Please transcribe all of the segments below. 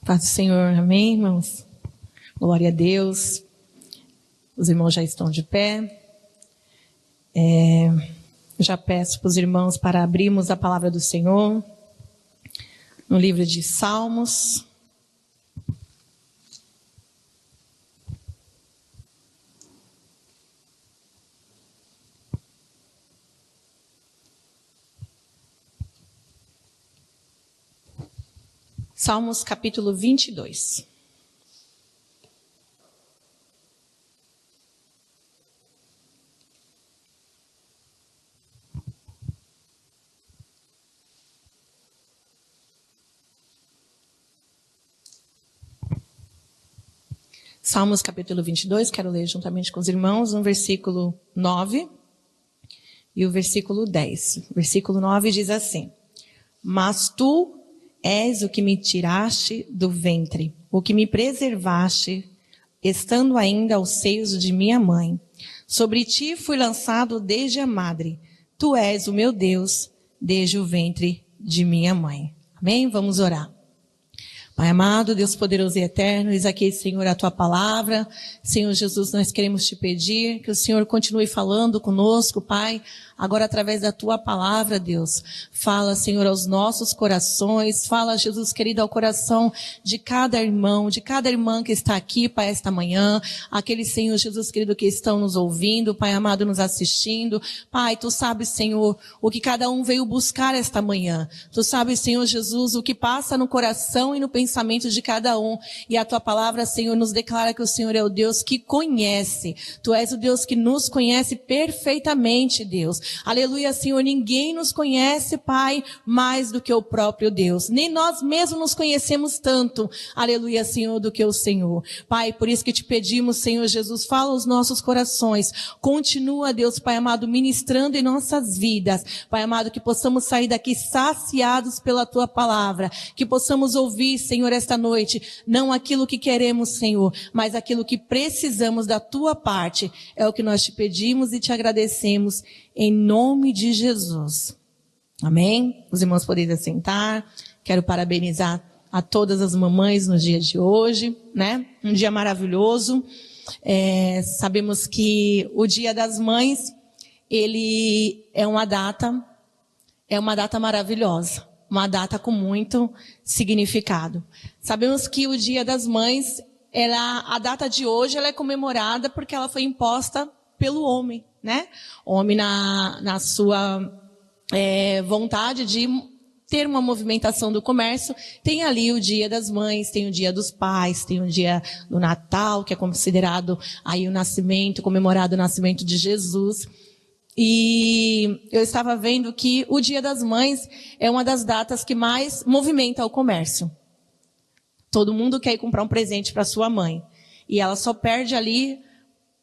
Paz do Senhor, amém, irmãos? Glória a Deus. Os irmãos já estão de pé. Já peço para os irmãos para abrirmos a palavra do Senhor no livro de Salmos. Salmos capítulo 22. Salmos capítulo 22, quero ler juntamente com os irmãos, no versículo 9 e o versículo 10. O versículo 9 diz assim: Mas tu és o que me tiraste do ventre, o que me preservaste, estando ainda aos seios de minha mãe. Sobre ti fui lançado desde a madre. Tu és o meu Deus, desde o ventre de minha mãe. Amém? Vamos orar. Pai amado, Deus poderoso e eterno, eis aqui, Senhor, a Tua palavra. Senhor Jesus, nós queremos Te pedir que o Senhor continue falando conosco, Pai, agora através da Tua palavra, Deus. Fala, Senhor, aos nossos corações, fala, Jesus querido, ao coração de cada irmão, de cada irmã que está aqui, Pai, esta manhã, aqueles, Senhor Jesus querido, que estão nos ouvindo, Pai amado, nos assistindo. Pai, Tu sabes, Senhor, o que cada um veio buscar esta manhã. Tu sabes, Senhor Jesus, o que passa no coração e no pensamento de cada um, e a Tua palavra, Senhor, nos declara que o Senhor é o Deus que conhece. Tu és o Deus que nos conhece perfeitamente, Deus. Aleluia, Senhor, ninguém nos conhece, Pai, mais do que o próprio Deus. Nem nós mesmos nos conhecemos tanto, aleluia, Senhor, do que o Senhor. Pai, por isso que te pedimos, Senhor Jesus, fala aos nossos corações. Continua, Deus, Pai amado, ministrando em nossas vidas. Pai amado, que possamos sair daqui saciados pela Tua palavra. Que possamos ouvir, Senhor, esta noite, não aquilo que queremos, Senhor, mas aquilo que precisamos da Tua parte. É o que nós te pedimos e te agradecemos em nome de Jesus. Amém? Os irmãos podem assentar. Quero parabenizar a todas as mamães no dia de hoje, né? Um dia maravilhoso. Sabemos que o Dia das Mães, ele é uma data maravilhosa. Uma data com muito significado. Sabemos que o Dia das Mães, a data de hoje, ela é comemorada porque ela foi imposta pelo homem, né? O homem na sua vontade de ter uma movimentação do comércio, tem ali o Dia das Mães, tem o Dia dos Pais, tem o Dia do Natal, que é considerado aí o nascimento, comemorado o nascimento de Jesus. E eu estava vendo que o Dia das Mães é uma das datas que mais movimenta o comércio. Todo mundo quer ir comprar um presente para sua mãe. E ela só perde ali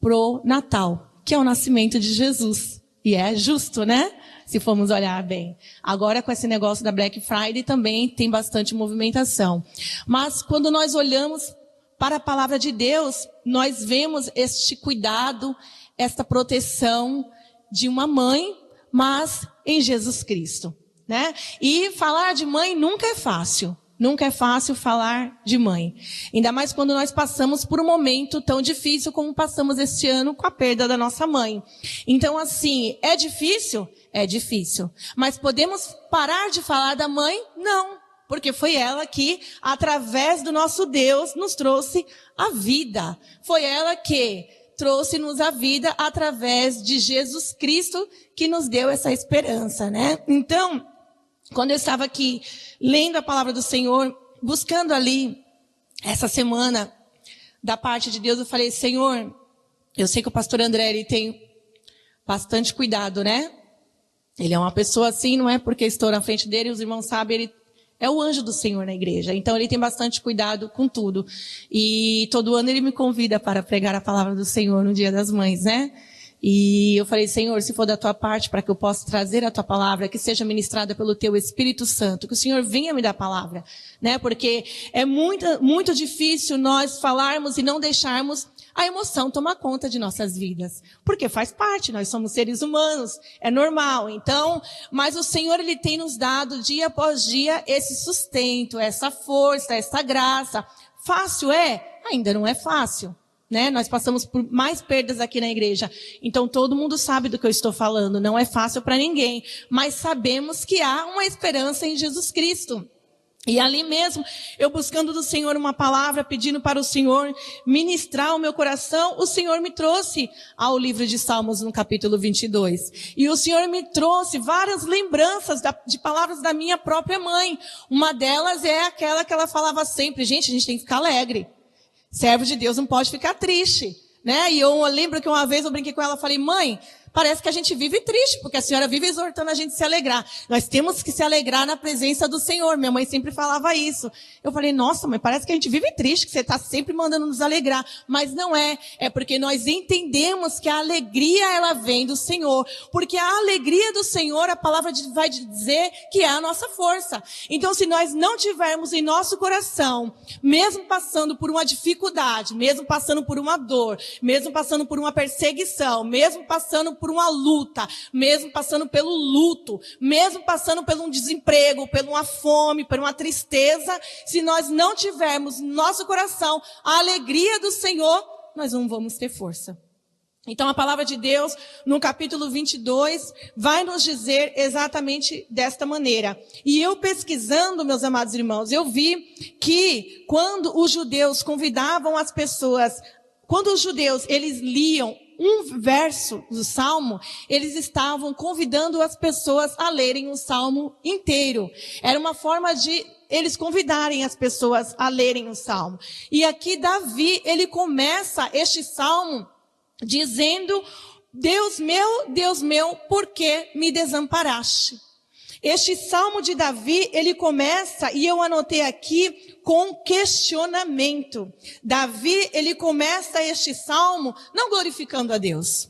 pro Natal, que é o nascimento de Jesus. E é justo, né? Se formos olhar bem. Agora, com esse negócio da Black Friday, também tem bastante movimentação. Mas quando nós olhamos para a palavra de Deus, nós vemos este cuidado, esta proteção de uma mãe, mas em Jesus Cristo, né? E falar de mãe nunca é fácil. Nunca é fácil falar de mãe. Ainda mais quando nós passamos por um momento tão difícil como passamos este ano com a perda da nossa mãe. Então, assim, é difícil? É difícil. Mas podemos parar de falar da mãe? Não. Porque foi ela que, através do nosso Deus, nos trouxe a vida. Foi ela que trouxe-nos a vida através de Jesus Cristo, que nos deu essa esperança, né? Então, quando eu estava aqui lendo a palavra do Senhor, buscando ali essa semana da parte de Deus, eu falei: Senhor, eu sei que o pastor André, ele tem bastante cuidado, né? Ele é uma pessoa assim, não é porque estou na frente dele, os irmãos sabem, ele é o anjo do Senhor na igreja. Então, ele tem bastante cuidado com tudo. E todo ano ele me convida para pregar a palavra do Senhor no Dia das Mães, né? E eu falei: Senhor, se for da Tua parte, para que eu possa trazer a Tua palavra, que seja ministrada pelo Teu Espírito Santo, que o Senhor venha me dar a palavra, né? Porque é muito difícil nós falarmos e não deixarmos a emoção toma conta de nossas vidas. Porque faz parte, nós somos seres humanos, é normal. Então, mas o Senhor, Ele tem nos dado dia após dia esse sustento, essa força, essa graça. Fácil é? Ainda não é fácil. Né? Nós passamos por mais perdas aqui na igreja. Então todo mundo sabe do que eu estou falando. Não é fácil para ninguém. Mas sabemos que há uma esperança em Jesus Cristo. E ali mesmo, eu buscando do Senhor uma palavra, pedindo para o Senhor ministrar o meu coração, o Senhor me trouxe ao livro de Salmos no capítulo 22. E o Senhor me trouxe várias lembranças de palavras da minha própria mãe. Uma delas é aquela que ela falava sempre: gente, a gente tem que ficar alegre. Servo de Deus não pode ficar triste, né? E eu lembro que uma vez eu brinquei com ela, falei: mãe, parece que a gente vive triste, porque a senhora vive exortando a gente a se alegrar. Nós temos que se alegrar na presença do Senhor. Minha mãe sempre falava isso. Eu falei: nossa, mãe, parece que a gente vive triste, que você está sempre mandando nos alegrar. Mas não é. É porque nós entendemos que a alegria, ela vem do Senhor. Porque a alegria do Senhor, a palavra vai dizer que é a nossa força. Então, se nós não tivermos em nosso coração, mesmo passando por uma dificuldade, mesmo passando por uma dor, mesmo passando por uma perseguição, mesmo passando por uma luta, mesmo passando pelo luto, mesmo passando por um desemprego, por uma fome, por uma tristeza, se nós não tivermos no nosso coração a alegria do Senhor, nós não vamos ter força. Então a palavra de Deus, no capítulo 22, vai nos dizer exatamente desta maneira. E eu pesquisando, meus amados irmãos, eu vi que quando os judeus convidavam as pessoas, quando os judeus, eles liam um verso do Salmo, eles estavam convidando as pessoas a lerem o Salmo inteiro. Era uma forma de eles convidarem as pessoas a lerem o Salmo. E aqui Davi, ele começa este Salmo dizendo: Deus meu, por que me desamparaste? Este Salmo de Davi, ele começa, e eu anotei aqui, com questionamento. Davi, ele começa este Salmo não glorificando a Deus.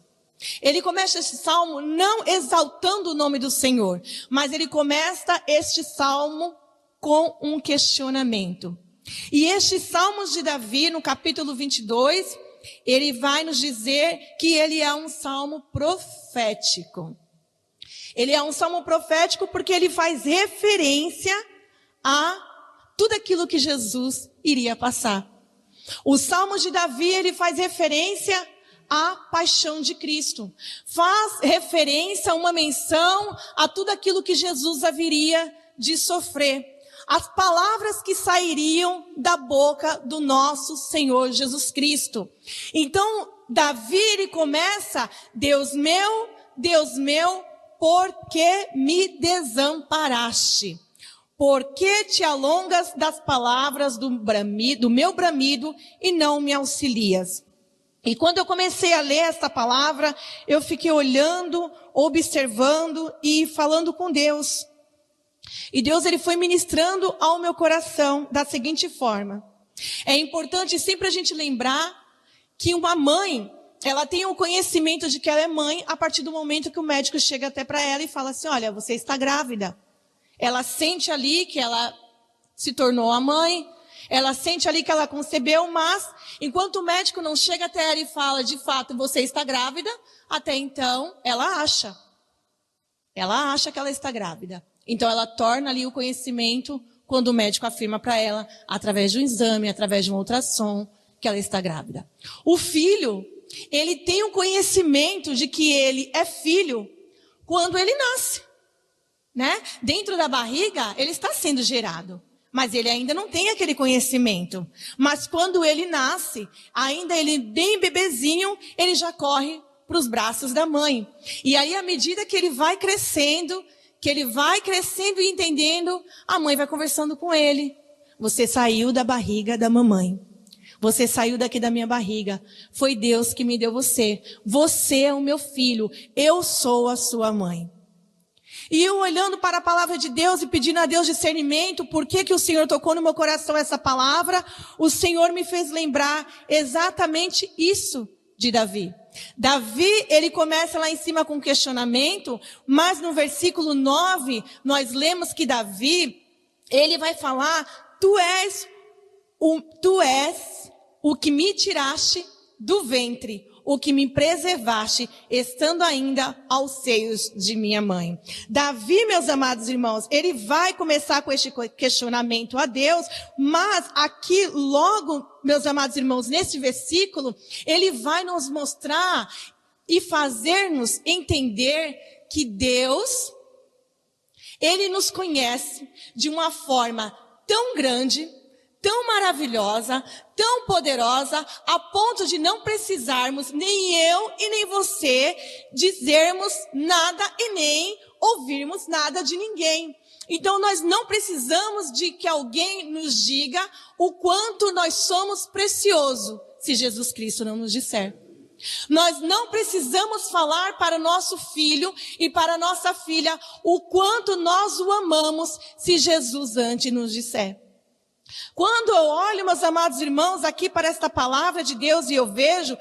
Ele começa este Salmo não exaltando o nome do Senhor, mas ele começa este Salmo com um questionamento. E este Salmo de Davi, no capítulo 22, ele vai nos dizer que ele é um Salmo profético. Ele é um salmo profético porque ele faz referência a tudo aquilo que Jesus iria passar. O Salmo de Davi, ele faz referência à paixão de Cristo. Faz referência, uma menção a tudo aquilo que Jesus haveria de sofrer. As palavras que sairiam da boca do nosso Senhor Jesus Cristo. Então, Davi, ele começa: Deus meu, por que me desamparaste? Por que te alongas das palavras do meu bramido e não me auxilias? E quando eu comecei a ler essa palavra, eu fiquei olhando, observando e falando com Deus. E Deus, ele foi ministrando ao meu coração da seguinte forma: é importante sempre a gente lembrar que uma mãe, ela tem o conhecimento de que ela é mãe a partir do momento que o médico chega até para ela e fala assim: olha, você está grávida. Ela sente ali que ela se tornou a mãe, ela sente ali que ela concebeu, mas enquanto o médico não chega até ela e fala: de fato, você está grávida, até então ela acha que ela está grávida. Então ela torna ali o conhecimento quando o médico afirma para ela, através de um exame, através de um ultrassom, que ela está grávida. O filho, ele tem o conhecimento de que ele é filho quando ele nasce, né? Dentro da barriga, ele está sendo gerado, mas ele ainda não tem aquele conhecimento. Mas quando ele nasce, ainda ele bem bebezinho, ele já corre para os braços da mãe. E aí, à medida que ele vai crescendo e entendendo, a mãe vai conversando com ele: você saiu da barriga da mamãe. Você saiu daqui da minha barriga. Foi Deus que me deu você. Você é o meu filho. Eu sou a sua mãe. E eu olhando para a palavra de Deus e pedindo a Deus discernimento, por que o Senhor tocou no meu coração essa palavra, o Senhor me fez lembrar exatamente isso de Davi. Davi, ele começa lá em cima com questionamento, mas no versículo 9, nós lemos que Davi, ele vai falar: tu és o que me tiraste do ventre, o que me preservaste, estando ainda aos seios de minha mãe. Davi, meus amados irmãos, ele vai começar com este questionamento a Deus, mas aqui logo, meus amados irmãos, nesse versículo, ele vai nos mostrar e fazer-nos entender que Deus, ele nos conhece de uma forma tão grande, tão maravilhosa, tão poderosa, a ponto de não precisarmos, nem eu e nem você, dizermos nada e nem ouvirmos nada de ninguém. Então nós não precisamos de que alguém nos diga o quanto nós somos preciosos, se Jesus Cristo não nos disser. Nós não precisamos falar para o nosso filho e para a nossa filha o quanto nós o amamos, se Jesus antes nos disser. Quando eu olho, meus amados irmãos, aqui para esta palavra de Deus e eu vejo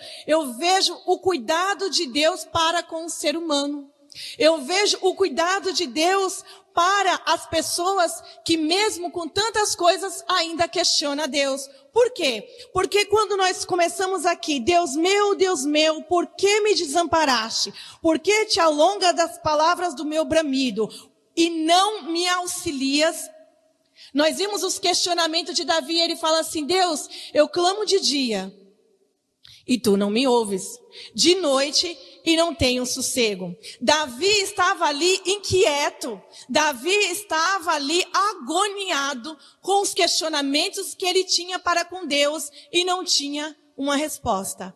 o cuidado de Deus para com o ser humano. Eu vejo o cuidado de Deus para as pessoas que mesmo com tantas coisas ainda questionam a Deus. Por quê? Porque quando nós começamos aqui, Deus meu, por que me desamparaste? Por que te alonga das palavras do meu bramido e não me auxilias? Nós vimos os questionamentos de Davi, ele fala assim, Deus, eu clamo de dia e tu não me ouves, de noite e não tenho sossego. Davi estava ali inquieto, Davi estava ali agoniado com os questionamentos que ele tinha para com Deus e não tinha uma resposta.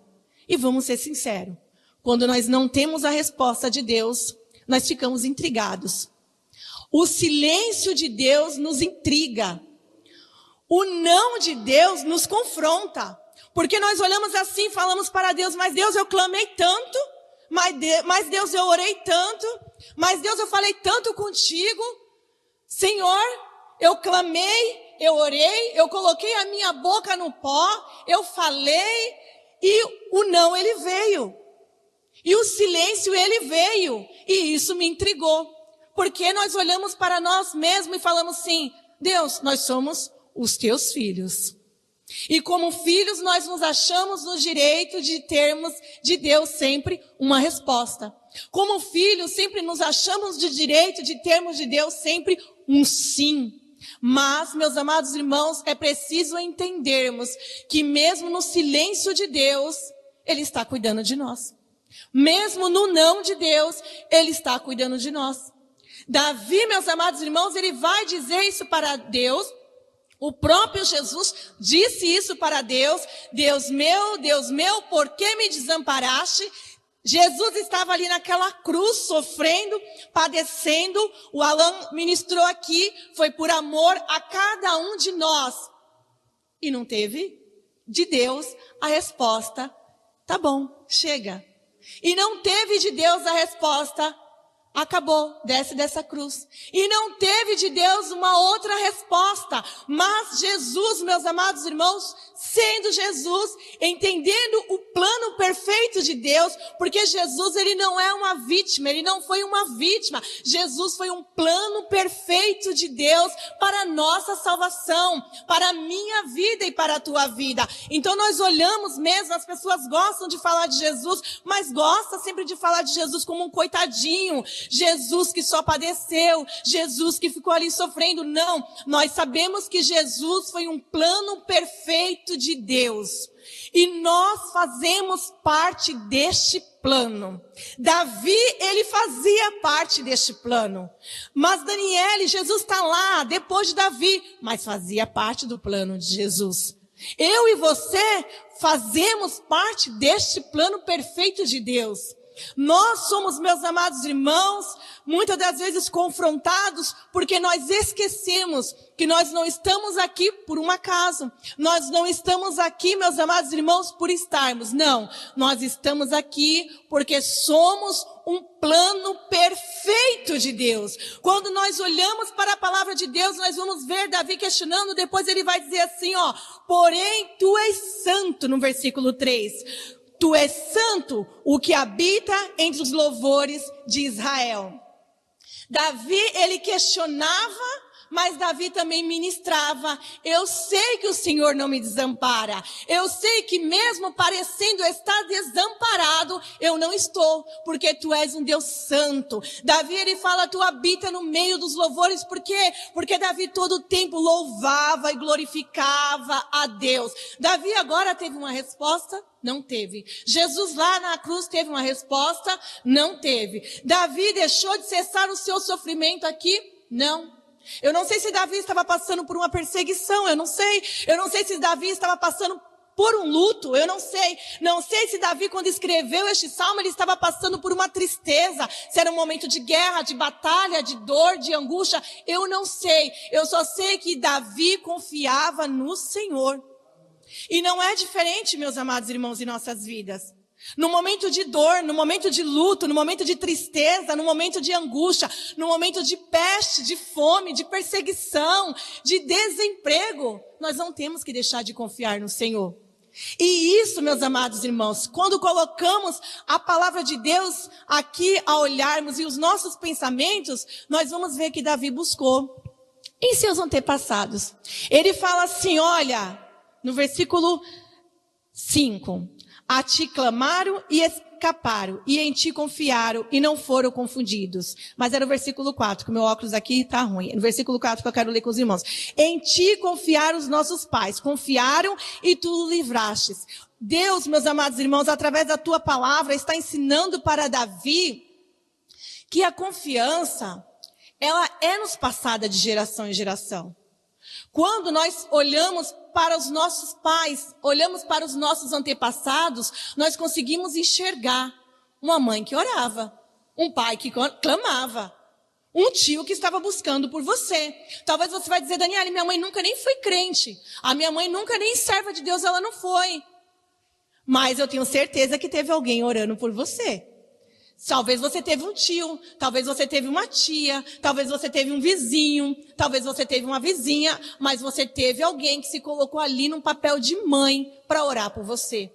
E vamos ser sinceros, quando nós não temos a resposta de Deus, nós ficamos intrigados. O silêncio de Deus nos intriga. O não de Deus nos confronta. Porque nós olhamos assim, falamos para Deus, mas Deus, eu clamei tanto, mas Deus, eu orei tanto, mas Deus, eu falei tanto contigo. Senhor, eu clamei, eu orei, eu coloquei a minha boca no pó, eu falei, e o não, ele veio. E o silêncio, ele veio. E isso me intrigou. Porque nós olhamos para nós mesmos e falamos assim, Deus, nós somos os teus filhos. E como filhos, nós nos achamos no direito de termos de Deus sempre uma resposta. Como filhos, sempre nos achamos de direito de termos de Deus sempre um sim. Mas, meus amados irmãos, é preciso entendermos que mesmo no silêncio de Deus, Ele está cuidando de nós. Mesmo no não de Deus, Ele está cuidando de nós. Davi, meus amados irmãos, ele vai dizer isso para Deus. O próprio Jesus disse isso para Deus. Deus meu, por que me desamparaste? Jesus estava ali naquela cruz, sofrendo, padecendo. O Alan ministrou aqui, foi por amor a cada um de nós. E não teve de Deus a resposta, tá bom, chega. E não teve de Deus a resposta, acabou, desce dessa cruz. E não teve de Deus uma outra resposta. Mas Jesus, meus amados irmãos, sendo Jesus, entendendo o plano perfeito de Deus, porque Jesus, ele não é uma vítima, ele não foi uma vítima. Jesus foi um plano perfeito de Deus para a nossa salvação, para a minha vida e para a tua vida. Então nós olhamos mesmo, as pessoas gostam de falar de Jesus, mas gostam sempre de falar de Jesus como um coitadinho. Jesus que só padeceu, Jesus que ficou ali sofrendo. Não, nós sabemos que Jesus foi um plano perfeito de Deus. E nós fazemos parte deste plano. Davi, ele fazia parte deste plano. Mas Daniel, Jesus está lá, depois de Davi, mas fazia parte do plano de Jesus. Eu e você fazemos parte deste plano perfeito de Deus. Nós somos, meus amados irmãos, muitas das vezes confrontados porque nós esquecemos que nós não estamos aqui por um acaso. Nós não estamos aqui, meus amados irmãos, por estarmos. Não, nós estamos aqui porque somos um plano perfeito de Deus. Quando nós olhamos para a palavra de Deus, nós vamos ver Davi questionando, depois ele vai dizer assim, porém tu és santo, no versículo 3. Tu és santo, o que habita entre os louvores de Israel. Davi, ele questionava Mas Davi também ministrava: eu sei que o Senhor não me desampara. Eu sei que mesmo parecendo estar desamparado, eu não estou, porque tu és um Deus santo. Davi, ele fala: tu habita no meio dos louvores. Por quê? Porque Davi todo o tempo louvava e glorificava a Deus. Davi agora teve uma resposta? Não teve. Jesus lá na cruz teve uma resposta? Não teve. Davi deixou de cessar o seu sofrimento aqui? Não. Eu não sei se Davi estava passando por uma perseguição, eu não sei. Eu não sei se Davi estava passando por um luto, eu não sei. Não sei se Davi, quando escreveu este salmo, ele estava passando por uma tristeza, se era um momento de guerra, de batalha, de dor, de angústia. Eu não sei. Eu só sei que Davi confiava no Senhor. E não é diferente, meus amados irmãos, em nossas vidas. No momento de dor, no momento de luto, no momento de tristeza, no momento de angústia, no momento de peste, de fome, de perseguição, de desemprego, nós não temos que deixar de confiar no Senhor. E isso, meus amados irmãos, quando colocamos a palavra de Deus aqui a olharmos e os nossos pensamentos, nós vamos ver que Davi buscou em seus antepassados. Ele fala assim, olha, no versículo 5, a ti clamaram e escaparam, e em ti confiaram e não foram confundidos. Mas era o versículo 4, que o meu óculos aqui está ruim. No versículo 4 que eu quero ler com os irmãos. Em ti confiaram os nossos pais, confiaram e tu o livrastes. Deus, meus amados irmãos, através da tua palavra, está ensinando para Davi que a confiança, ela é nos passada de geração em geração. Quando nós olhamos para os nossos pais, olhamos para os nossos antepassados, nós conseguimos enxergar uma mãe que orava, um pai que clamava, um tio que estava buscando por você. Talvez você vai dizer, Daniela, minha mãe nunca nem foi crente, a minha mãe nunca nem serva de Deus, ela não foi. Mas eu tenho certeza que teve alguém orando por você. Talvez você teve um tio, talvez você teve uma tia, talvez você teve um vizinho, talvez você teve uma vizinha, mas você teve alguém que se colocou ali num papel de mãe para orar por você.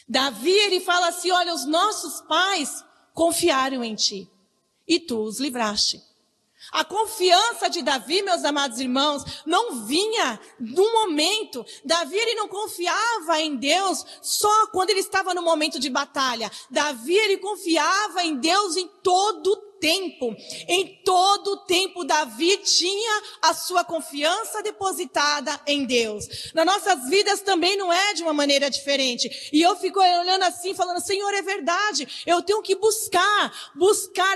Davi, ele fala assim, olha, os nossos pais confiaram em ti e tu os livraste. A confiança de Davi, meus amados irmãos, não vinha num momento. Davi, ele não confiava em Deus só quando ele estava no momento de batalha. Davi, ele confiava em Deus em todo o tempo. Em todo o tempo, Davi tinha a sua confiança depositada em Deus. Nas nossas vidas também não é de uma maneira diferente. E eu fico olhando assim, falando, Senhor, é verdade, eu tenho que buscar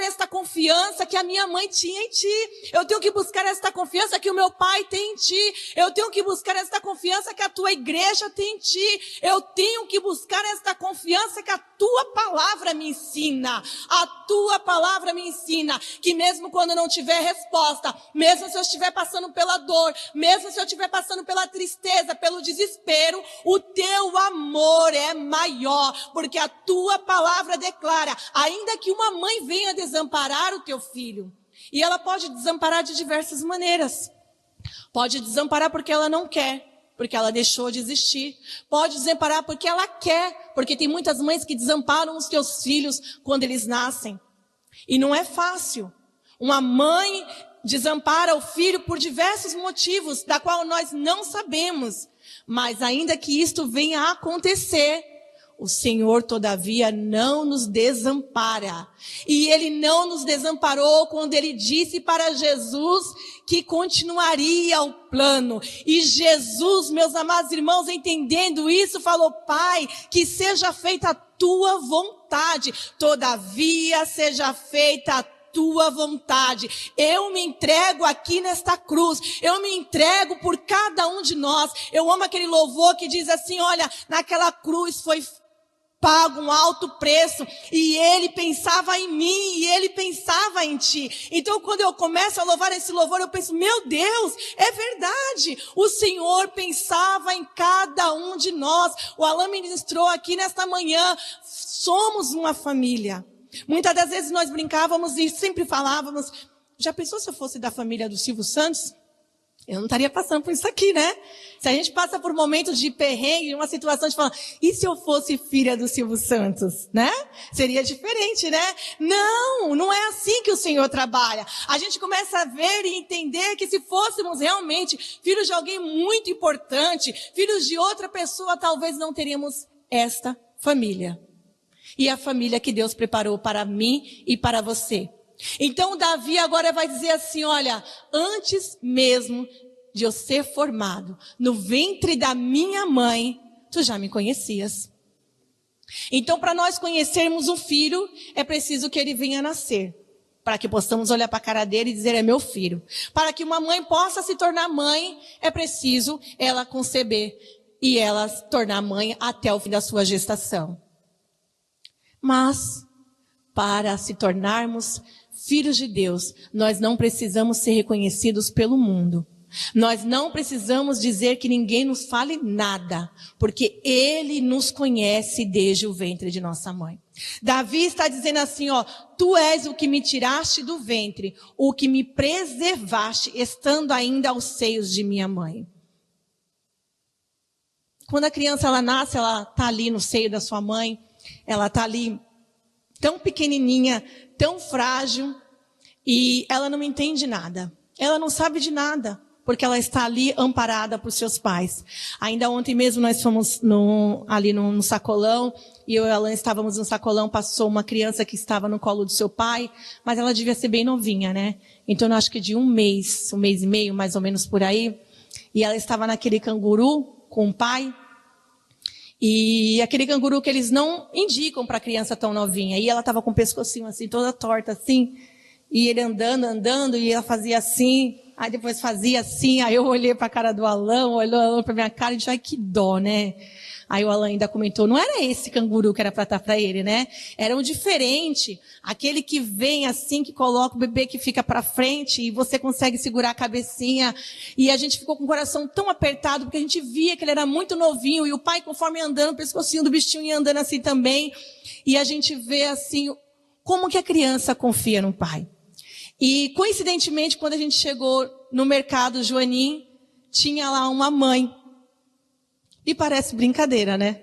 esta confiança que a minha mãe tinha em ti. Eu tenho que buscar esta confiança que o meu pai tem em ti. Eu tenho que buscar esta confiança que a tua igreja tem em ti. Eu tenho que buscar esta confiança que a tua palavra me ensina. A tua palavra me ensina que mesmo quando não tiver resposta, mesmo se eu estiver passando pela dor, mesmo se eu estiver passando pela tristeza, pelo desespero, o teu amor é maior, porque a tua palavra declara, ainda que uma mãe venha desamparar o teu filho, e ela pode desamparar de diversas maneiras. Pode desamparar porque ela não quer, porque ela deixou de existir. Pode desamparar porque ela quer, porque tem muitas mães que desamparam os seus filhos quando eles nascem. E não é fácil. Uma mãe desampara o filho por diversos motivos, da qual nós não sabemos. Mas ainda que isto venha a acontecer, o Senhor, todavia, não nos desampara. E Ele não nos desamparou quando Ele disse para Jesus que continuaria o plano. E Jesus, meus amados irmãos, entendendo isso, falou, Pai, que seja feita a tua vontade. Todavia, seja feita a tua vontade. Eu me entrego aqui nesta cruz. Eu me entrego por cada um de nós. Eu amo aquele louvor que diz assim, olha, naquela cruz foi pago um alto preço, e Ele pensava em mim, e Ele pensava em ti. Então, quando eu começo a louvar esse louvor, eu penso, meu Deus, é verdade, o Senhor pensava em cada um de nós. O Alan ministrou aqui nesta manhã, somos uma família. Muitas das vezes nós brincávamos e sempre falávamos, já pensou se eu fosse da família do Silvio Santos? Eu não estaria passando por isso aqui, né? Se a gente passa por momentos de perrengue, uma situação de falar, e se eu fosse filha do Silvio Santos, né? Seria diferente, né? Não, não é assim que o Senhor trabalha. A gente começa a ver e entender que se fôssemos realmente filhos de alguém muito importante, filhos de outra pessoa, talvez não teríamos esta família. E a família que Deus preparou para mim e para você. Então Davi agora vai dizer assim, olha, antes mesmo de eu ser formado no ventre da minha mãe, tu já me conhecias. Então para nós conhecermos um filho, é preciso que ele venha nascer. Para que possamos olhar para a cara dele e dizer, é meu filho. Para que uma mãe possa se tornar mãe, é preciso ela conceber e ela se tornar mãe até o fim da sua gestação. Mas, para se tornarmos filhos de Deus, nós não precisamos ser reconhecidos pelo mundo. Nós não precisamos dizer que ninguém nos fale nada, porque Ele nos conhece desde o ventre de nossa mãe. Davi está dizendo assim, ó, tu és o que me tiraste do ventre, o que me preservaste, estando ainda aos seios de minha mãe. Quando a criança ela nasce, ela está ali no seio da sua mãe, ela está ali tão pequenininha, tão frágil, e ela não entende nada. Ela não sabe de nada, porque ela está ali amparada por seus pais. Ainda ontem mesmo nós fomos ali no sacolão, e eu e a Alan estávamos no sacolão, passou uma criança que estava no colo do seu pai, mas ela devia ser bem novinha, né? Então eu acho que de um mês e meio, mais ou menos por aí, e ela estava naquele canguru com o pai, e aquele canguru que eles não indicam para a criança tão novinha. E ela estava com o pescocinho assim, toda torta assim. E ele andando, e ela fazia assim. Aí depois fazia assim. Aí eu olhei para a cara do Alan, olhou para minha cara e disse, ai que dó, né? Aí o Alan ainda comentou, não era esse canguru que era para estar para ele, né? Era um diferente. Aquele que vem assim, que coloca o bebê que fica para frente e você consegue segurar a cabecinha. E a gente ficou com o coração tão apertado, porque a gente via que ele era muito novinho. E o pai, conforme andando, o pescocinho do bichinho ia andando assim também. E a gente vê assim, como que a criança confia no pai. E coincidentemente, quando a gente chegou no mercado Joanim, tinha lá uma mãe. E parece brincadeira, né?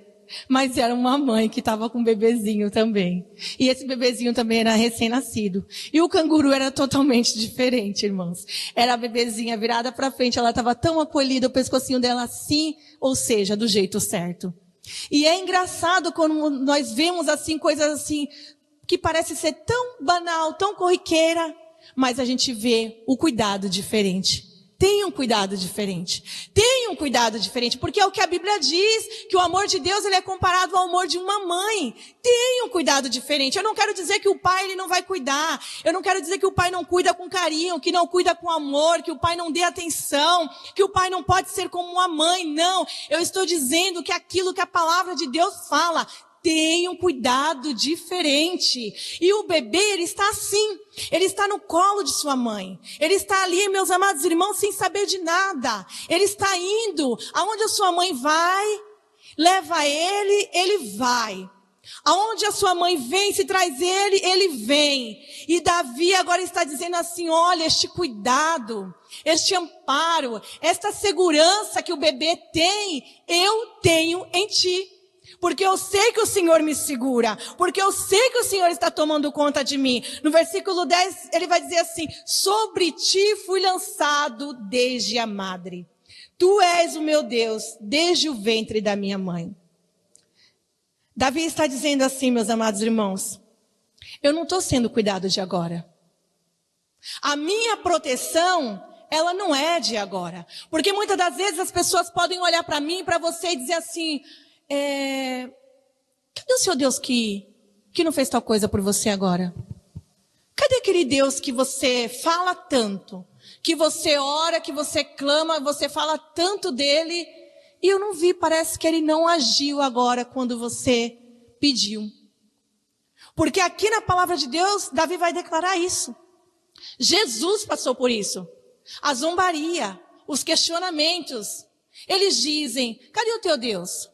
Mas era uma mãe que estava com um bebezinho também. E esse bebezinho também era recém-nascido. E o canguru era totalmente diferente, irmãos. Era a bebezinha virada para frente, ela estava tão acolhida, o pescocinho dela assim, ou seja, do jeito certo. E é engraçado quando nós vemos assim, coisas assim, que parece ser tão banal, tão corriqueira, mas a gente vê o cuidado diferente. Tenha um cuidado diferente. Tenha um cuidado diferente, porque é o que a Bíblia diz, que o amor de Deus ele é comparado ao amor de uma mãe. Tenha um cuidado diferente. Eu não quero dizer que o pai ele não vai cuidar. Eu não quero dizer que o pai não cuida com carinho, que não cuida com amor, que o pai não dê atenção, que o pai não pode ser como uma mãe. Não. Eu estou dizendo que aquilo que a palavra de Deus fala, tenha um cuidado diferente. E o bebê, ele está assim. Ele está no colo de sua mãe. Ele está ali, meus amados irmãos, sem saber de nada. Ele está indo. Aonde a sua mãe vai, leva ele, ele vai. Aonde a sua mãe vem, se traz ele, ele vem. E Davi agora está dizendo assim, olha, este cuidado, este amparo, esta segurança que o bebê tem, eu tenho em ti. Porque eu sei que o Senhor me segura. Porque eu sei que o Senhor está tomando conta de mim. No versículo 10, ele vai dizer assim, sobre ti fui lançado desde a madre. Tu és o meu Deus, desde o ventre da minha mãe. Davi está dizendo assim, meus amados irmãos, eu não estou sendo cuidado de agora. A minha proteção, ela não é de agora. Porque muitas das vezes as pessoas podem olhar para mim, para você e dizer assim, cadê o seu Deus que não fez tal coisa por você agora? Cadê aquele Deus que você fala tanto? Que você ora, que você clama, você fala tanto dele, e eu não vi, parece que ele não agiu agora quando você pediu. Porque aqui na palavra de Deus, Davi vai declarar isso. Jesus passou por isso. A zombaria, os questionamentos. Eles dizem, cadê o teu Deus?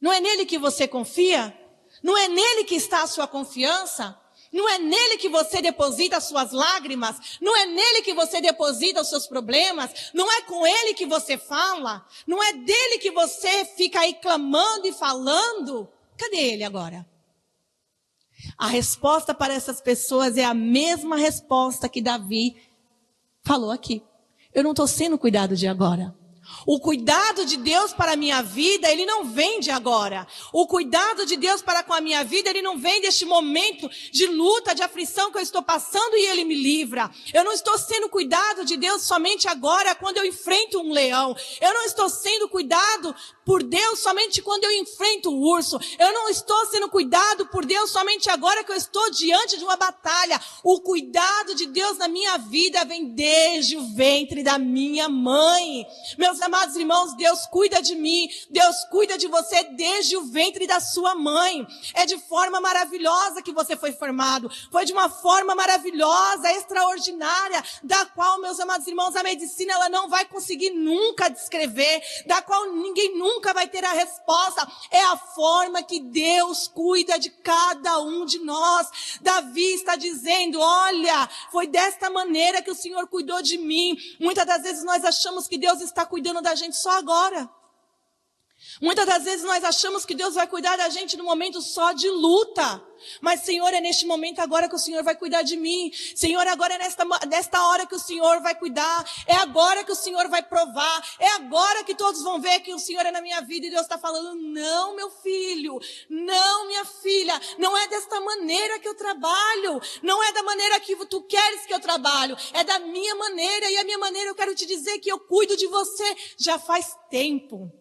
Não é nele que você confia? Não é nele que está a sua confiança? Não é nele que você deposita as suas lágrimas, não é nele que você deposita os seus problemas, não é com ele que você fala, não é dele que você fica aí clamando e falando. Cadê ele agora? A resposta para essas pessoas é a mesma resposta que Davi falou aqui. Eu não estou sendo cuidado de agora. O cuidado de Deus para a minha vida, ele não vem de agora. O cuidado de Deus para com a minha vida, ele não vem deste momento de luta, de aflição que eu estou passando e ele me livra. Eu não estou sendo cuidado de Deus somente agora, quando eu enfrento um leão. Eu não estou sendo cuidado por Deus somente quando eu enfrento o urso. Eu não estou sendo cuidado por Deus somente agora que eu estou diante de uma batalha. O cuidado de Deus na minha vida vem desde o ventre da minha mãe. Meus amados irmãos, Deus cuida de mim, Deus cuida de você desde o ventre da sua mãe. É de forma maravilhosa que você foi formado. Foi de uma forma maravilhosa, extraordinária, da qual, meus amados irmãos, a medicina ela não vai conseguir nunca descrever, da qual ninguém nunca vai ter a resposta. É a forma que Deus cuida de cada um de nós. Davi está dizendo, olha, foi desta maneira que o Senhor cuidou de mim. Muitas das vezes nós achamos que Deus está cuidando da gente só agora. Muitas das vezes nós achamos que Deus vai cuidar da gente no momento só de luta. Mas, Senhor, é neste momento agora que o Senhor vai cuidar de mim. Senhor, agora é nesta hora que o Senhor vai cuidar. É agora que o Senhor vai provar. É agora que todos vão ver que o Senhor é na minha vida. E Deus está falando, não, meu filho. Não, minha filha. Não é desta maneira que eu trabalho. Não é da maneira que tu queres que eu trabalho. É da minha maneira. E a minha maneira eu quero te dizer que eu cuido de você já faz tempo.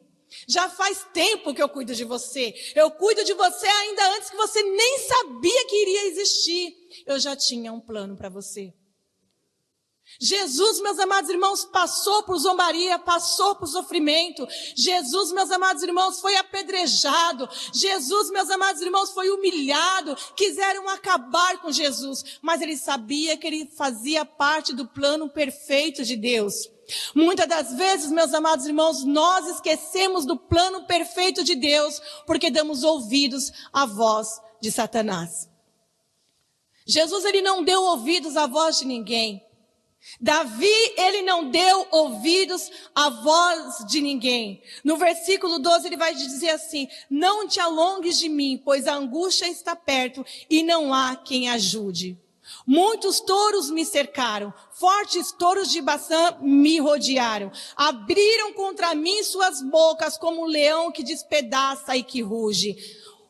Já faz tempo que eu cuido de você. Eu cuido de você ainda antes que você nem sabia que iria existir. Eu já tinha um plano para você. Jesus, meus amados irmãos, passou por zombaria, passou por sofrimento. Jesus, meus amados irmãos, foi apedrejado. Jesus, meus amados irmãos, foi humilhado. Quiseram acabar com Jesus, mas ele sabia que ele fazia parte do plano perfeito de Deus. Muitas das vezes, meus amados irmãos, nós esquecemos do plano perfeito de Deus porque damos ouvidos à voz de Satanás. Jesus, ele não deu ouvidos à voz de ninguém. Davi, ele não deu ouvidos à voz de ninguém. No versículo 12 ele vai dizer assim, não te alongues de mim, pois a angústia está perto e não há quem ajude. Muitos touros me cercaram, fortes touros de Baçã me rodearam. Abriram contra mim suas bocas como um leão que despedaça e que ruge.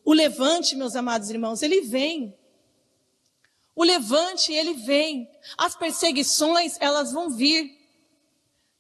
O levante, meus amados irmãos, ele vem. O levante, ele vem. As perseguições, elas vão vir.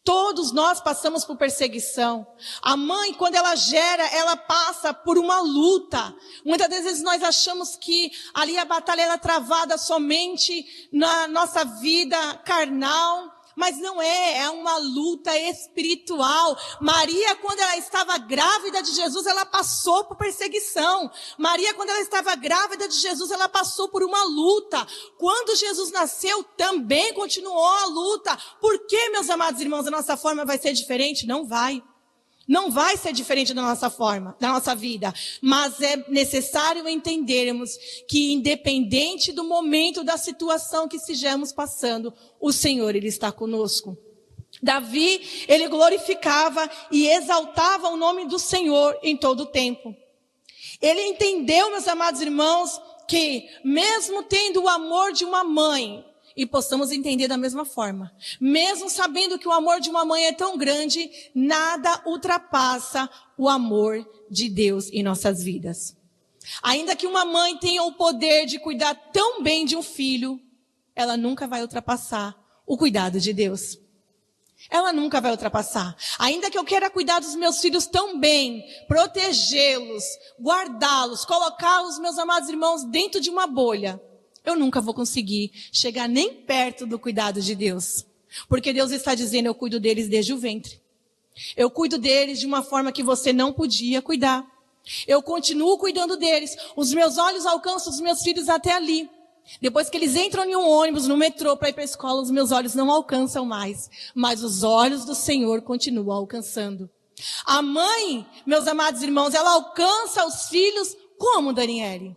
Todos nós passamos por perseguição. A mãe, quando ela gera, ela passa por uma luta. Muitas vezes nós achamos que ali a batalha era travada somente na nossa vida carnal. Mas não é uma luta espiritual. Maria, quando ela estava grávida de Jesus, ela passou por perseguição. Maria, quando ela estava grávida de Jesus, ela passou por uma luta. Quando Jesus nasceu, também continuou a luta. Por que, meus amados irmãos, a nossa forma vai ser diferente? Não vai. Não vai ser diferente da nossa forma, da nossa vida. Mas é necessário entendermos que independente do momento, da situação que estejamos passando, o Senhor, Ele está conosco. Davi, ele glorificava e exaltava o nome do Senhor em todo o tempo. Ele entendeu, meus amados irmãos, que mesmo tendo o amor de uma mãe, e possamos entender da mesma forma. Mesmo sabendo que o amor de uma mãe é tão grande, nada ultrapassa o amor de Deus em nossas vidas. Ainda que uma mãe tenha o poder de cuidar tão bem de um filho, ela nunca vai ultrapassar o cuidado de Deus. Ela nunca vai ultrapassar. Ainda que eu queira cuidar dos meus filhos tão bem, protegê-los, guardá-los, colocá-los, meus amados irmãos, dentro de uma bolha, eu nunca vou conseguir chegar nem perto do cuidado de Deus. Porque Deus está dizendo, eu cuido deles desde o ventre. Eu cuido deles de uma forma que você não podia cuidar. Eu continuo cuidando deles. Os meus olhos alcançam os meus filhos até ali. Depois que eles entram em um ônibus, no metrô, para ir para a escola, os meus olhos não alcançam mais. Mas os olhos do Senhor continuam alcançando. A mãe, meus amados irmãos, ela alcança os filhos como, Daniele?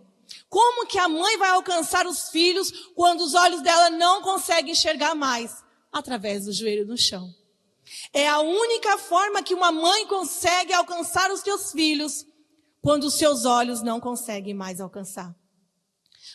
Como que a mãe vai alcançar os filhos quando os olhos dela não conseguem enxergar mais? Através do joelho no chão. É a única forma que uma mãe consegue alcançar os seus filhos quando os seus olhos não conseguem mais alcançar.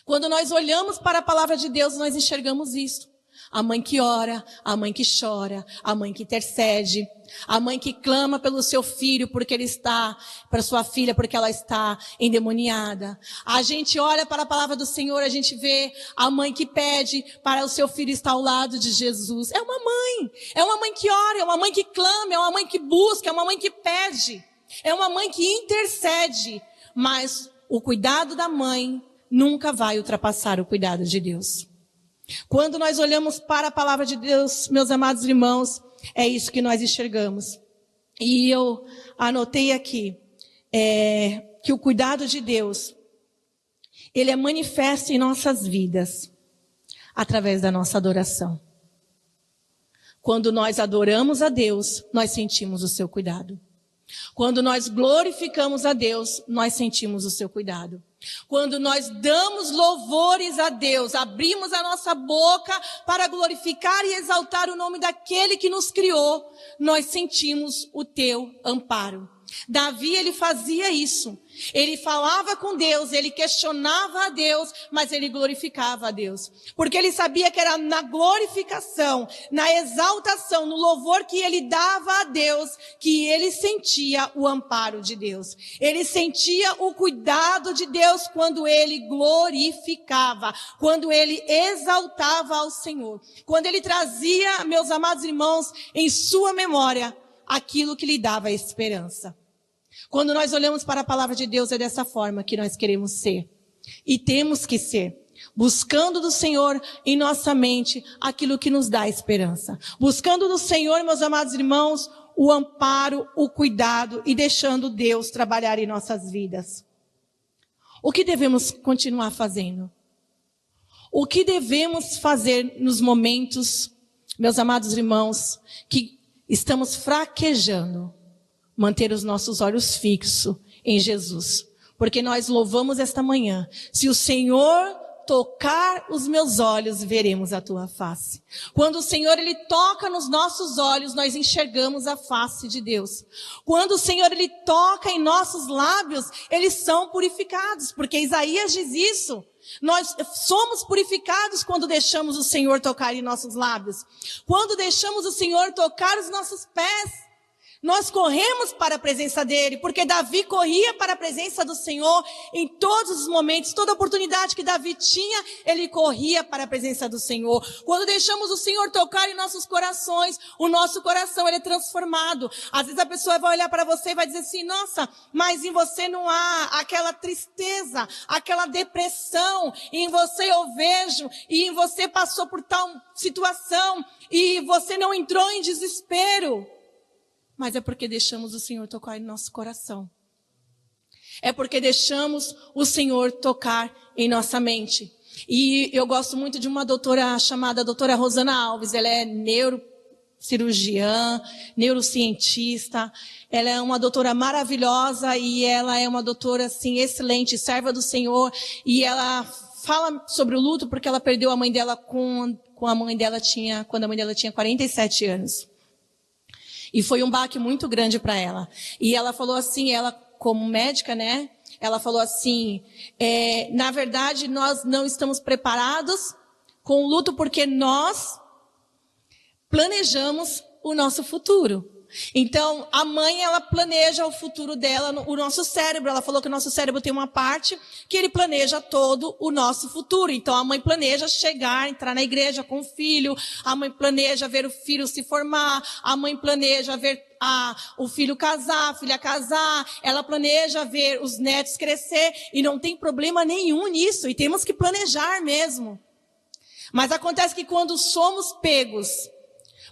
Quando nós olhamos para a palavra de Deus, nós enxergamos isso. A mãe que ora, a mãe que chora, a mãe que intercede, a mãe que clama pelo seu filho porque ele está, para sua filha porque ela está endemoniada. A gente olha para a palavra do Senhor, a gente vê a mãe que pede para o seu filho estar ao lado de Jesus. É uma mãe que ora, é uma mãe que clama, é uma mãe que busca, é uma mãe que pede, é uma mãe que intercede. Mas o cuidado da mãe nunca vai ultrapassar o cuidado de Deus. Quando nós olhamos para a palavra de Deus, meus amados irmãos, é isso que nós enxergamos. E eu anotei aqui, que o cuidado de Deus, ele é manifesto em nossas vidas, através da nossa adoração. Quando nós adoramos a Deus, nós sentimos o seu cuidado. Quando nós glorificamos a Deus, nós sentimos o seu cuidado. Quando nós damos louvores a Deus, abrimos a nossa boca para glorificar e exaltar o nome daquele que nos criou, nós sentimos o teu amparo. Davi, ele fazia isso. Ele falava com Deus, ele questionava a Deus, mas ele glorificava a Deus. Porque ele sabia que era na glorificação, na exaltação, no louvor que ele dava a Deus, que ele sentia o amparo de Deus. Ele sentia o cuidado de Deus quando ele glorificava, quando ele exaltava ao Senhor. Quando ele trazia, meus amados irmãos, em sua memória, aquilo que lhe dava esperança. Quando nós olhamos para a palavra de Deus, é dessa forma que nós queremos ser. E temos que ser. Buscando do Senhor em nossa mente aquilo que nos dá esperança. Buscando do Senhor, meus amados irmãos, o amparo, o cuidado e deixando Deus trabalhar em nossas vidas. O que devemos continuar fazendo? O que devemos fazer nos momentos, meus amados irmãos, que estamos fraquejando? Manter os nossos olhos fixos em Jesus. Porque nós louvamos esta manhã. Se o Senhor tocar os meus olhos, veremos a tua face. Quando o Senhor, ele toca nos nossos olhos, nós enxergamos a face de Deus. Quando o Senhor, ele toca em nossos lábios, eles são purificados. Porque Isaías diz isso. Nós somos purificados quando deixamos o Senhor tocar em nossos lábios. Quando deixamos o Senhor tocar os nossos pés. Nós corremos para a presença dele, porque Davi corria para a presença do Senhor em todos os momentos, toda oportunidade que Davi tinha, ele corria para a presença do Senhor. Quando deixamos o Senhor tocar em nossos corações, o nosso coração ele é transformado. Às vezes a pessoa vai olhar para você e vai dizer assim, nossa, mas em você não há aquela tristeza, aquela depressão, e em você eu vejo, e em você passou por tal situação, e você não entrou em desespero. Mas é porque deixamos o Senhor tocar em nosso coração. É porque deixamos o Senhor tocar em nossa mente. E eu gosto muito de uma doutora chamada doutora Rosana Alves. Ela é neurocirurgiã, neurocientista. Ela é uma doutora maravilhosa e ela é uma doutora, assim, excelente, serva do Senhor. E ela fala sobre o luto porque ela perdeu a mãe dela quando a mãe dela tinha 47 anos. E foi um baque muito grande para ela. E ela falou assim, ela como médica, né? Ela falou assim, na verdade nós não estamos preparados com o luto porque nós planejamos o nosso futuro. Então, a mãe, ela planeja o futuro dela, o nosso cérebro. Ela falou que o nosso cérebro tem uma parte que ele planeja todo o nosso futuro. Então, a mãe planeja chegar, entrar na igreja com o filho. A mãe planeja ver o filho se formar. A mãe planeja ver o filho casar, a filha casar. Ela planeja ver os netos crescer. E não tem problema nenhum nisso. E temos que planejar mesmo. Mas acontece que quando somos pegos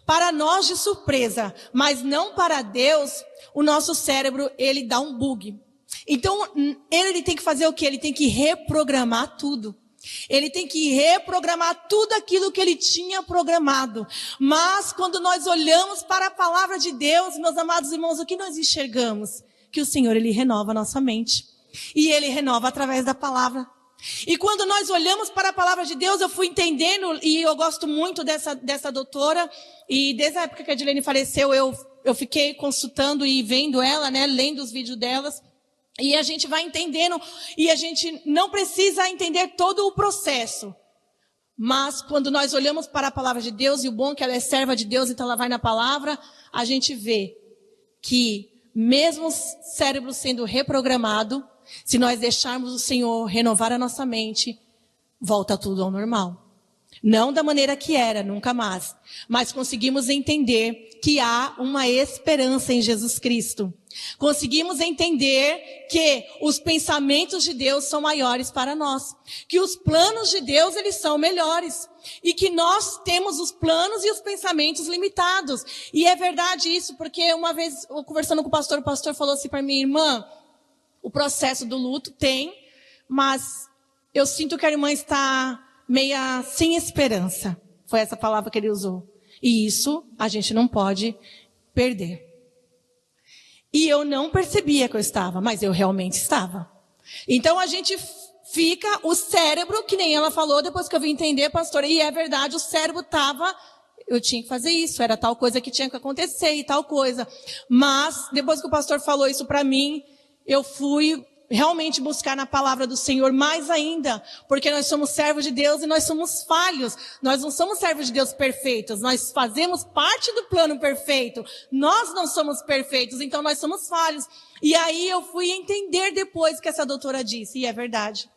para nós de surpresa, mas não para Deus, o nosso cérebro, ele dá um bug. Então, ele tem que fazer o quê? Ele tem que reprogramar tudo. Ele tem que reprogramar tudo aquilo que ele tinha programado. Mas, quando nós olhamos para a palavra de Deus, meus amados irmãos, o que nós enxergamos? Que o Senhor, ele renova a nossa mente. E ele renova através da palavra. E quando nós olhamos para a palavra de Deus, eu fui entendendo, e eu gosto muito dessa doutora, e desde a época que a Edilene faleceu, eu fiquei consultando e vendo ela, né, lendo os vídeos delas, e a gente vai entendendo, e a gente não precisa entender todo o processo. Mas quando nós olhamos para a palavra de Deus, e o bom é que ela é serva de Deus, então ela vai na palavra, a gente vê que mesmo o cérebro sendo reprogramado, se nós deixarmos o Senhor renovar a nossa mente, volta tudo ao normal. Não da maneira que era, nunca mais. Mas conseguimos entender que há uma esperança em Jesus Cristo. Conseguimos entender que os pensamentos de Deus são maiores para nós. Que os planos de Deus, eles são melhores. E que nós temos os planos e os pensamentos limitados. E é verdade isso, porque uma vez, eu conversando com o pastor falou assim para minha irmã, o processo do luto tem, mas eu sinto que a irmã está meia sem esperança. Foi essa palavra que ele usou. E isso a gente não pode perder. E eu não percebia que eu estava, mas eu realmente estava. Então a gente fica, o cérebro, que nem ela falou, depois que eu vim entender, pastora, e é verdade, o cérebro estava, eu tinha que fazer isso, era tal coisa que tinha que acontecer e tal coisa. Mas, depois que o pastor falou isso para mim, eu fui realmente buscar na palavra do Senhor mais ainda, porque nós somos servos de Deus e nós somos falhos. Nós não somos servos de Deus perfeitos, nós fazemos parte do plano perfeito. Nós não somos perfeitos, então nós somos falhos. E aí eu fui entender depois que essa doutora disse, e é verdade.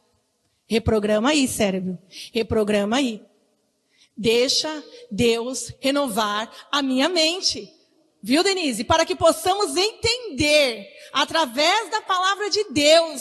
Reprograma aí, cérebro. Reprograma aí. Deixa Deus renovar a minha mente. Viu, Denise? Para que possamos entender, através da palavra de Deus,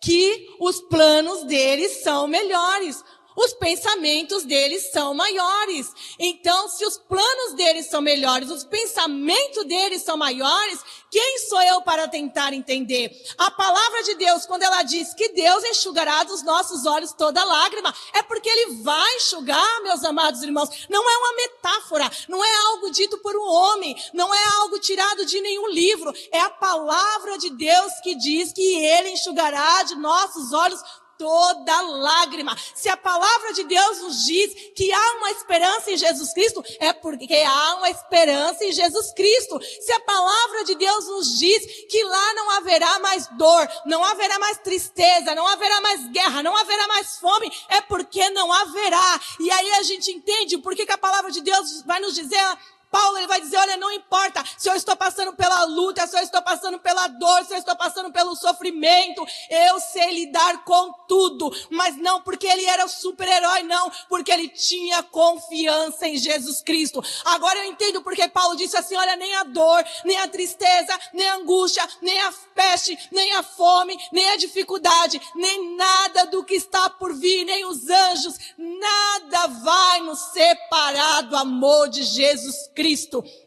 que os planos deles são melhores. Os pensamentos deles são maiores. Então, se os planos deles são melhores, os pensamentos deles são maiores, quem sou eu para tentar entender? A palavra de Deus, quando ela diz que Deus enxugará dos nossos olhos toda lágrima, é porque Ele vai enxugar, meus amados irmãos. Não é uma metáfora, não é algo dito por um homem, não é algo tirado de nenhum livro. É a palavra de Deus que diz que Ele enxugará de nossos olhos toda lágrima. Se a palavra de Deus nos diz que há uma esperança em Jesus Cristo, é porque há uma esperança em Jesus Cristo. Se a palavra de Deus nos diz que lá não haverá mais dor, não haverá mais tristeza, não haverá mais guerra, não haverá mais fome, é porque não haverá. E aí a gente entende por que a palavra de Deus vai nos dizer... Paulo, ele vai dizer, olha, não importa se eu estou passando pela luta, se eu estou passando pela dor, se eu estou passando pelo sofrimento, eu sei lidar com tudo, mas não porque ele era o super-herói, não, porque ele tinha confiança em Jesus Cristo. Agora eu entendo porque Paulo disse assim, olha, nem a dor, nem a tristeza, nem a angústia, nem a peste, nem a fome, nem a dificuldade, nem nada do que está por vir, nem os anjos, nada vai nos separar do amor de Jesus Cristo.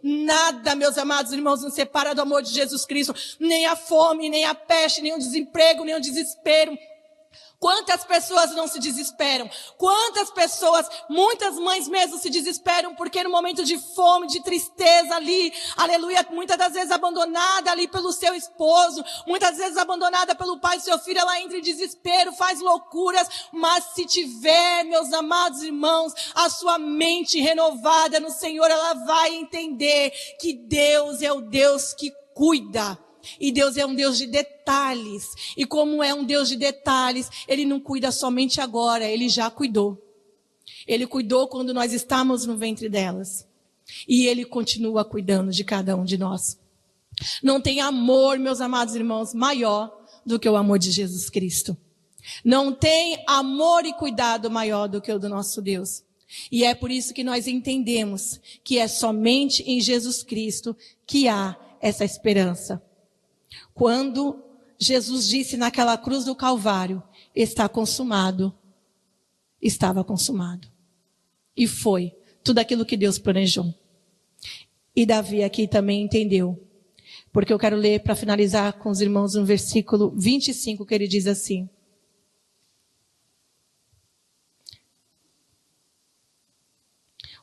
Nada, meus amados irmãos, nos separa do amor de Jesus Cristo. Nem a fome, nem a peste, nem o desemprego, nem o desespero. Quantas pessoas não se desesperam? Quantas pessoas, muitas mães mesmo se desesperam porque no momento de fome, de tristeza ali, aleluia, muitas das vezes abandonada ali pelo seu esposo, muitas vezes abandonada pelo pai do seu filho, ela entra em desespero, faz loucuras, mas se tiver, meus amados irmãos, a sua mente renovada no Senhor, ela vai entender que Deus é o Deus que cuida. E Deus é um Deus de detalhes. E como é um Deus de detalhes, Ele não cuida somente agora, Ele já cuidou. Ele cuidou quando nós estávamos no ventre delas. E Ele continua cuidando de cada um de nós. Não tem amor, meus amados irmãos, maior do que o amor de Jesus Cristo. Não tem amor e cuidado maior do que o do nosso Deus. E é por isso que nós entendemos que é somente em Jesus Cristo que há essa esperança. Quando Jesus disse naquela cruz do Calvário, está consumado, estava consumado. E foi tudo aquilo que Deus planejou. E Davi aqui também entendeu. Porque eu quero ler para finalizar com os irmãos no versículo 25, que ele diz assim.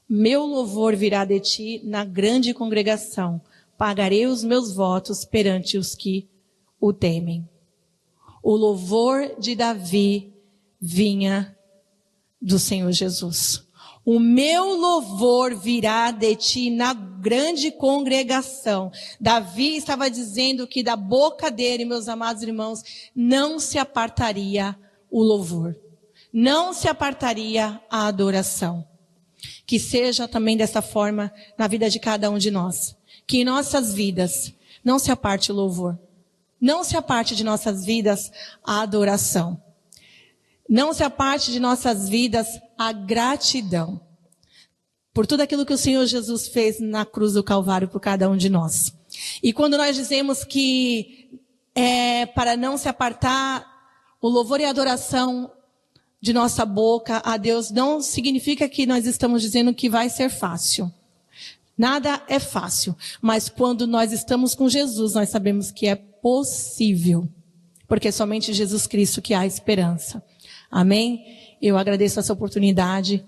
Meu louvor virá de ti na grande congregação. Pagarei os meus votos perante os que o temem. O louvor de Davi vinha do Senhor Jesus. O meu louvor virá de ti na grande congregação. Davi estava dizendo que da boca dele, meus amados irmãos, não se apartaria o louvor. Não se apartaria a adoração. Que seja também dessa forma na vida de cada um de nós. Que em nossas vidas não se aparte o louvor. Não se aparte de nossas vidas a adoração. Não se aparte de nossas vidas a gratidão. Por tudo aquilo que o Senhor Jesus fez na cruz do Calvário por cada um de nós. E quando nós dizemos que para não se apartar o louvor e a adoração de nossa boca a Deus, não significa que nós estamos dizendo que vai ser fácil. Nada é fácil. Mas quando nós estamos com Jesus, nós sabemos que é possível. Porque é somente Jesus Cristo que há esperança. Amém? Eu agradeço essa oportunidade.